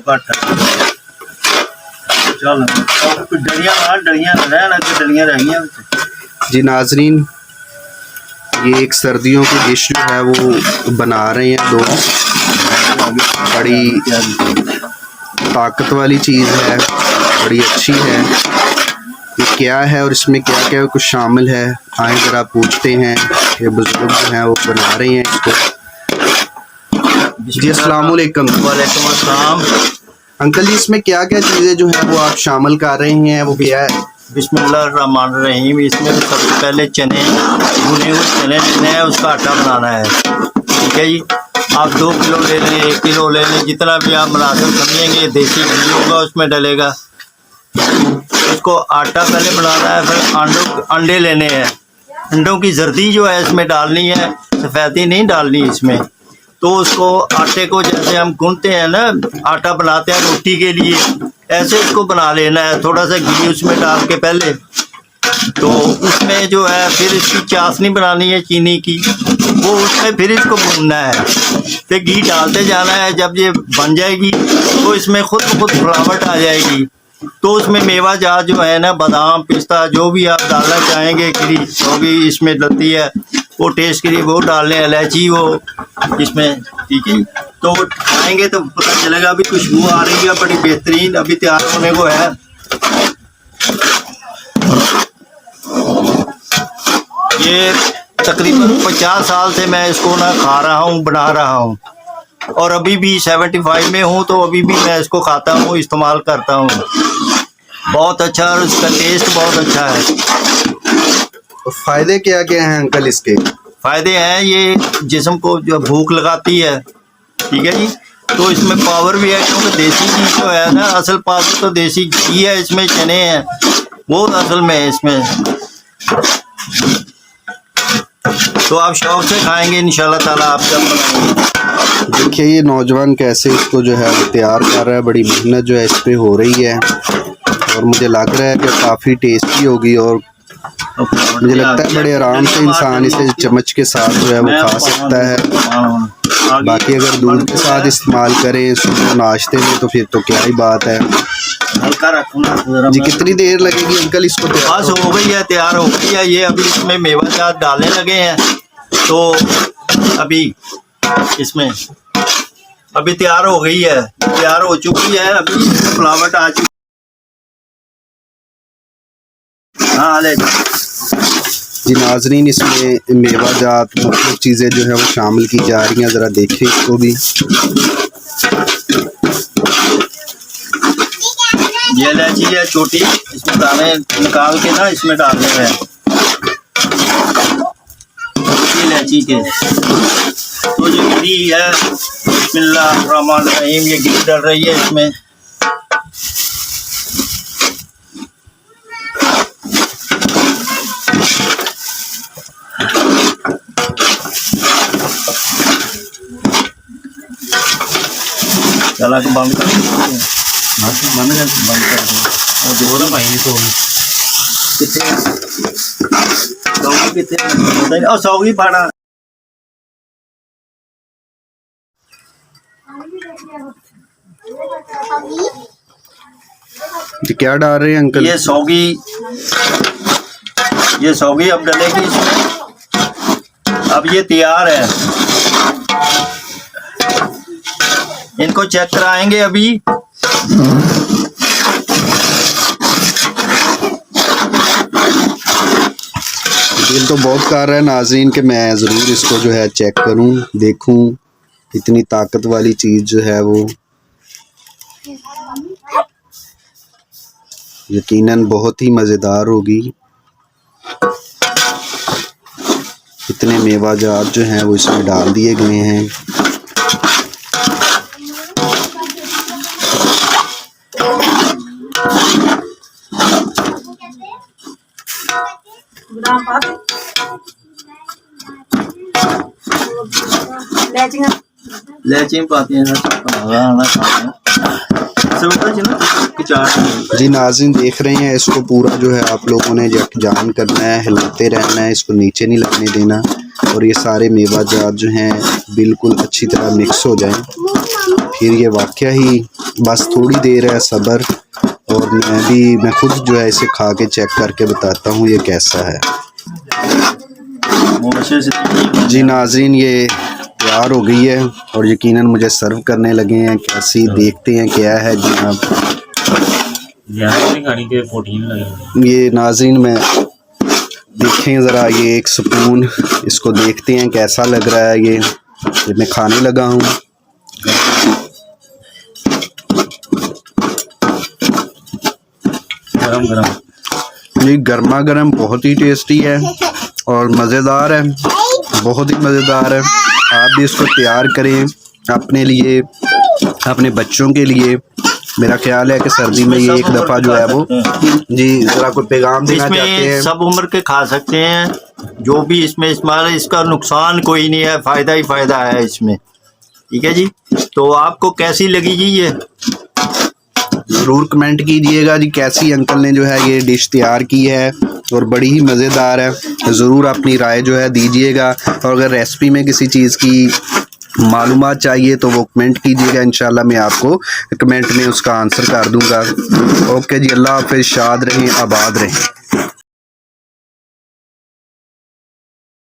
घट चल डलियां रह गई। जी नाजरीन, ये एक सर्दियों की डिश जो है वो बना रहे हैं दो। बड़ी ताकत वाली चीज़ है, बड़ी अच्छी है। ये क्या है और इसमें क्या क्या कुछ शामिल है, आए ज़रा पूछते हैं। ये बुजुर्ग जो हैं वो बना रहे हैं इसको। जी अस्सलाम वालेकुम। वालेकुम अस्सलाम। अंकल जी, इसमें क्या क्या चीज़ें जो हैं वो आप शामिल कर रहे हैं, वो क्या है? बिस्मिल्लाहिर्रहमानिर्रहीम। इसमें सबसे पहले चने, भुने हुए चने लेने हैं, उसका आटा बनाना है। ठीक है जी। आप 2 किलो ले लें, 1 किलो ले लें, जितना भी आप मुनासिब समझेंगे। देसी घी होगा उसमें डलेगा। उसको आटा पहले बनाना है, फिर अंडे लेने हैं। अंडों की जर्दी जो है इसमें डालनी है, सफ़ेदी नहीं डालनी इसमें। तो उसको आटे को जैसे हम गूंथते हैं ना, आटा बनाते हैं रोटी के लिए, ऐसे इसको बना लेना है। थोड़ा सा घी उसमें डाल के पहले, तो उसमें जो है फिर इसकी चाशनी बनानी है चीनी की, वो उसमें फिर इसको भूनना है। फिर घी डालते जाना है। जब ये बन जाएगी तो इसमें खुद ब खुद फ्लावट आ जाएगी। तो उसमें मेवा जात जो है ना, बादाम पिस्ता जो भी आप डालना चाहेंगे, गिरी जो भी इसमें डलती है वो टेस्ट के लिए वो डाल लें, इलायची वो इसमें। ठीक है। तो खाएंगे तो पता चलेगा। अभी खुशबू आ रही है बड़ी बेहतरीन, अभी तैयार होने को है। ये तकरीबन 50 साल से मैं इसको ना खा रहा हूँ, बना रहा हूँ, और अभी भी 75 में हूँ, तो अभी भी मैं इसको खाता हूँ, इस्तेमाल करता हूँ। बहुत अच्छा, और इसका टेस्ट बहुत अच्छा है। तो फ़ायदे क्या क्या हैं अंकल इसके? फ़ायदे हैं, ये जिस्म को जो भूख लगाती है। ठीक है जी। तो इसमें पावर भी है, क्योंकि देसी घी जो है ना, असल पावर तो देसी घी है, इसमें चने हैं वो असल में है इसमें। तो आप शौक से खाएंगे इंशाल्लाह ताला। आप जब बनाएंगे, देखिए ये नौजवान कैसे इसको जो है वो तैयार कर रहा है। बड़ी मेहनत जो है इस पे हो रही है, और मुझे लग रहा है कि काफ़ी टेस्टी होगी। और मुझे लगता है बड़े आराम से इंसान इसे चम्मच के साथ जो है वो खा सकता है। बाकी अगर दूध के साथ इस्तेमाल करें सुबह नाश्ते में, तो फिर तो क्या ही बात है। हल्का रखना जी कितनी देर लगेगी अंकल इसको तैयार? बस हो गई है, तैयार हो गई है। ये अभी इसमें मेवा जात डालने लगे हैं, तो अभी इसमें अभी तैयार हो गई है, तैयार हो चुकी है। अभी फ्लावट आ चुकी। हाँ ले जी नाजरीन, इसमें मेवा जात मुख्तलिफ चीज़ें जो है वो शामिल की जा रही हैं। ज़रा देखें इसको भी। ये इलायची है छोटी, इसमें दाने निकाल के ना इसमें डालने हैं इलायची के। तो जो घी है, बिस्मिल्लाहिर्रहमानिर्रहीम, ये घी डल रही है इसमें। चला के बंद कर सौगी पाना। जी क्या डाल रहे हैं अंकल? ये सौगी अब डलेगी इसमें। अब ये तैयार है, इनको चेक कराएंगे अभी। दिल तो बहुत कर रहा है नाज़रीन कि मैं ज़रूर इसको जो है चेक करूं, देखूं। इतनी ताकत वाली चीज़ जो है वो यकीनन बहुत ही मज़ेदार होगी। इतने मेवा जात जो हैं वो इसमें डाल दिए गए हैं। इलायची पाती हैं जी नाज़रीन देख रहे हैं, इसको पूरा जो है आप लोगों ने जान करना है, हिलाते रहना है, इसको नीचे नहीं लगने देना। और ये सारे मेवा जात जो हैं बिल्कुल अच्छी तरह मिक्स हो जाएं, फिर ये वाकया ही बस थोड़ी देर है सब्र, और मैं खुद जो है इसे खा के चेक करके बताता हूँ ये कैसा है। जी नाज़रीन, ये तैयार हो गई है और यकीनन मुझे सर्व करने लगे हैं। कैसी देखते हैं क्या है जनाब। ये नाज़रीन मैं देखें ज़रा, ये एक स्पून इसको देखते हैं कैसा लग रहा है। ये मैं खाने लगा हूँ। ये गर्मा गर्म बहुत ही टेस्टी है और मज़ेदार है, बहुत ही मज़ेदार है। आप भी इसको तैयार करें अपने लिए, अपने बच्चों के लिए। मेरा ख्याल है कि सर्दी में ये एक दफ़ा जो है वो, जी ज़रा कोई पैगाम देना चाहते हैं? इसमें सब उम्र के खा सकते हैं, जो भी इसमें इस्तेमाल है। इसका नुकसान कोई नहीं है, फ़ायदा ही फ़ायदा है इसमें। ठीक है जी, तो आपको कैसी लगी जी ये? ज़रूर कमेंट कीजिएगा जी कैसी अंकल ने जो है ये डिश तैयार की है, और बड़ी ही मज़ेदार है। ज़रूर अपनी राय जो है दीजिएगा, और अगर रेसिपी में किसी चीज़ की मालूमात चाहिए तो वो कमेंट कीजिएगा। इंशाल्लाह मैं आपको कमेंट में उसका आंसर कर दूंगा। ओके जी, अल्लाह हाफ़िज़, शाद रहें, आबाद रहें।